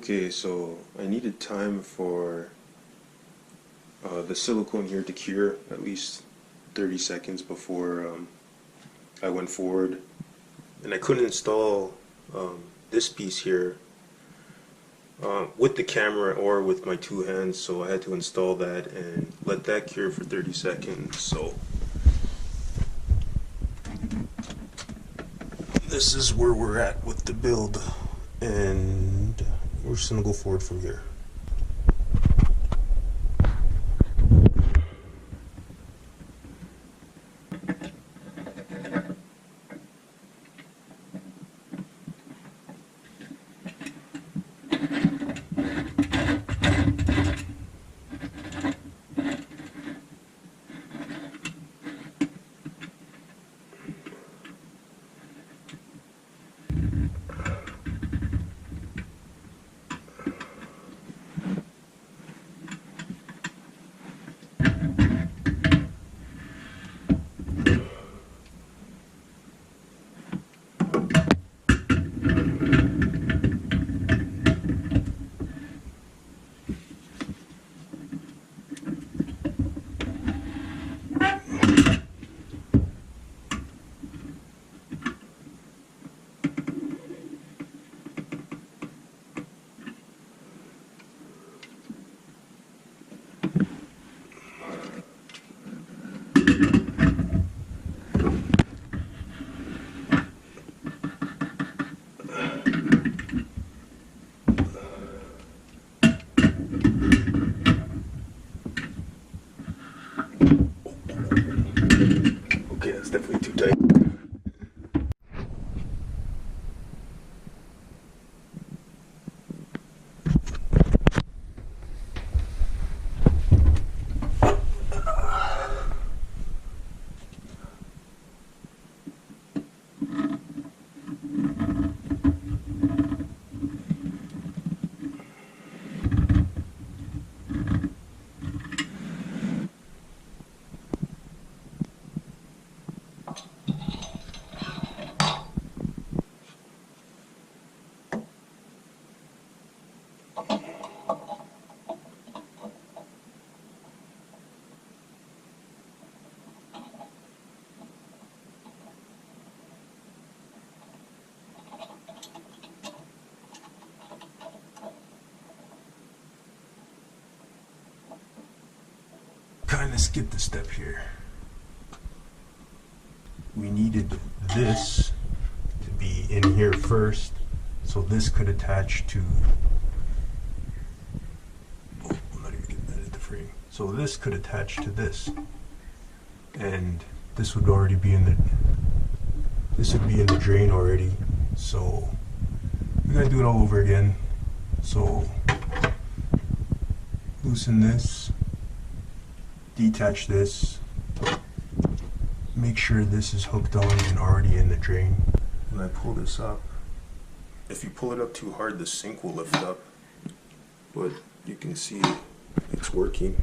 Okay, so I needed time for the silicone here to cure, at least 30 seconds before I went forward. And I couldn't install this piece here with the camera or with my two hands, so I had to install that and let that cure for 30 seconds. So this is where we're at with the build, and we're just gonna go forward from here. kind of skipped a step here. We needed this to be in here first, so this could attach to, oh, I'm not even getting that at the frame. So this could attach to this, and this would already be in the, this would be in the drain already. So we gotta do it all over again. So loosen this, detach this, make sure this is hooked on and already in the drain. When I pull this up, if you pull it up too hard, the sink will lift up, but you can see it's working.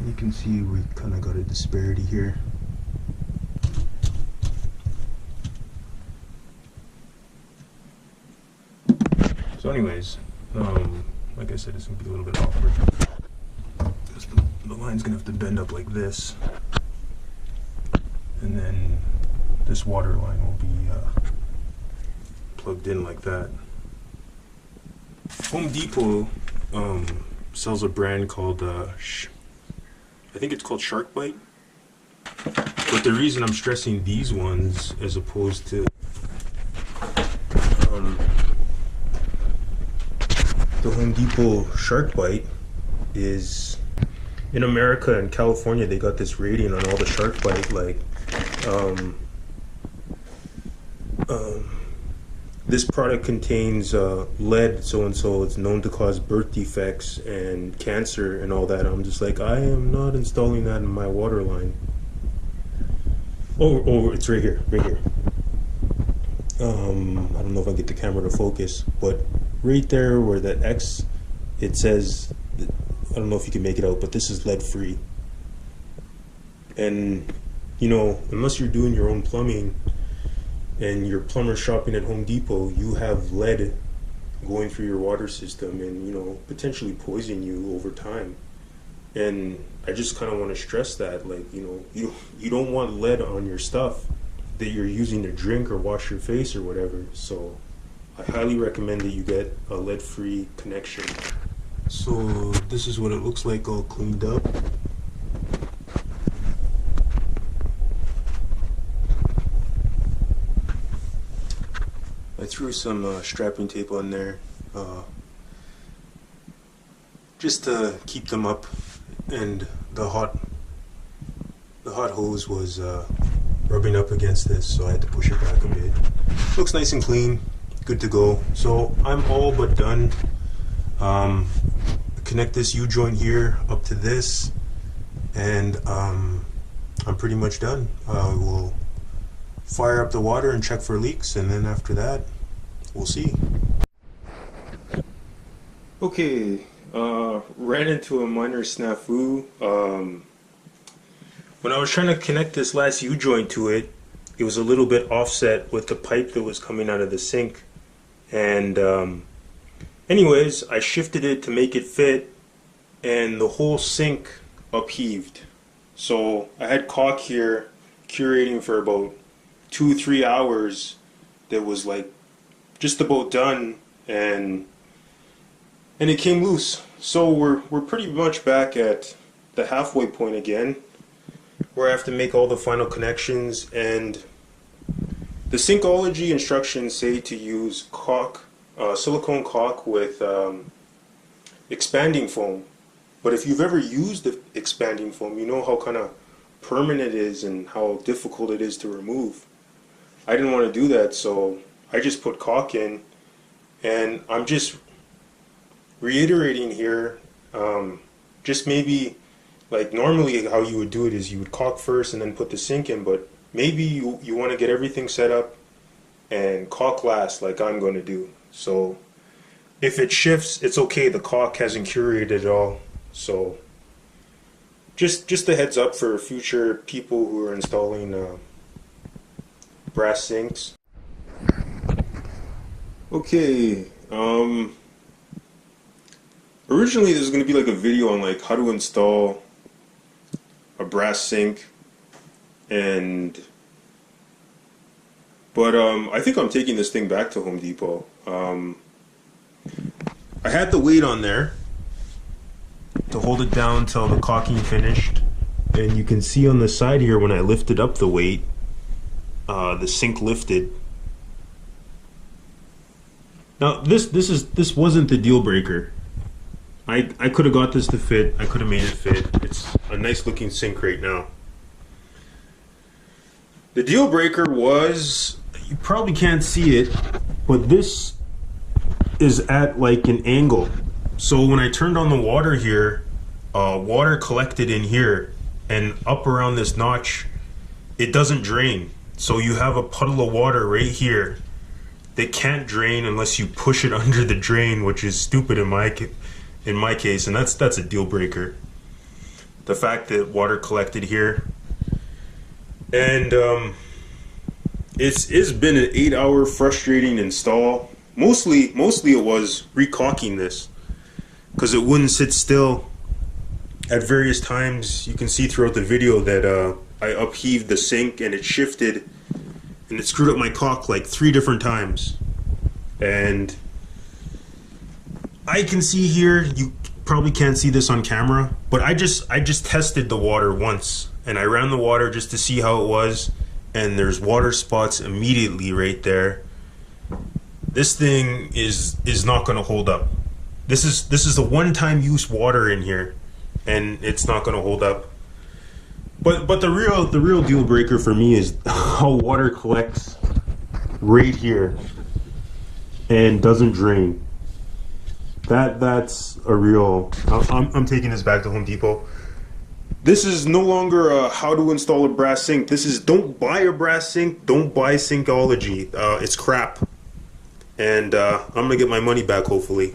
You can see we kind of got a disparity here. So anyways, like I said, it's going to be a little bit awkward. Because the line's going to have to bend up like this. And then this water line will be plugged in like that. Home Depot sells a brand called, I think it's called Shark Bite. But the reason I'm stressing these ones as opposed to the Home Depot Shark Bite is, in America and California, they got this rating on all the Shark Bite, like, this product contains lead, so-and-so, it's known to cause birth defects and cancer and all that. I'm just like, I am not installing that in my water line. Oh, it's right here, right here. I don't know if I get the camera to focus, but right there where that X, it says, I don't know if you can make it out, but this is lead free. And, you know, unless you're doing your own plumbing and your plumber shopping at Home Depot, you have lead going through your water system and, you know, potentially poison you over time. And I just kind of want to stress that, like, you know, you don't want lead on your stuff that you're using to drink or wash your face or whatever. So I highly recommend that you get a lead-free connection. So this is what it looks like all cleaned up. I threw some strapping tape on there just to keep them up, and the hot hose was rubbing up against this, so I had to push it back a bit. Looks nice and clean, good to go. So I'm all but done. Connect this U-joint here up to this, and I'm pretty much done. We'll fire up the water and check for leaks, and then after that, we'll see. Okay, ran into a minor snafu. When I was trying to connect this last U-joint to it, it was a little bit offset with the pipe that was coming out of the sink. And anyways, I shifted it to make it fit, and the whole sink upheaved. So I had caulk here curating for about 2-3 hours that was like just about done, and it came loose. So we're pretty much back at the halfway point again, where I have to make all the final connections. And the Sinkology instructions say to use caulk, silicone caulk with expanding foam. But if you've ever used the expanding foam, you know how kind of permanent it is and how difficult it is to remove. I didn't want to do that, so I just put caulk in, and I'm just reiterating here, just maybe, like, normally how you would do it is you would caulk first and then put the sink in, but maybe you want to get everything set up and caulk last, like I'm going to do. So if it shifts, it's okay, the caulk hasn't curated at all. So just a heads up for future people who are installing brass sinks. Okay, originally this was going to be like a video on like how to install a brass sink and I think I'm taking this thing back to Home Depot. I had the weight on there to hold it down till the caulking finished, and you can see on the side here when I lifted up the weight, the sink lifted. Now this wasn't the deal breaker. I could have got this to fit. I could have made it fit. It's a nice looking sink right now. The deal breaker was, you probably can't see it, but this is at like an angle. So when I turned on the water here, water collected in here and up around this notch. It doesn't drain. So you have a puddle of water right here that can't drain unless you push it under the drain, which is stupid in my case, and that's a deal breaker. The fact that water collected here. And it's been an 8-hour frustrating install. Mostly it was recaulking this because it wouldn't sit still. At various times, you can see throughout the video that I upheaved the sink and it shifted and it screwed up my caulk like 3 different times. And I can see here, you probably can't see this on camera, but I just tested the water once and I ran the water just to see how it was, and there's water spots immediately right there. This thing is not going to hold up. This is a one-time use water in here, and it's not going to hold up. But the real deal breaker for me is how water collects right here and doesn't drain. That's a real. I'm taking this back to Home Depot. This is no longer a how to install a brass sink. This is don't buy a brass sink. Don't buy Sinkology. It's crap. And I'm gonna get my money back hopefully.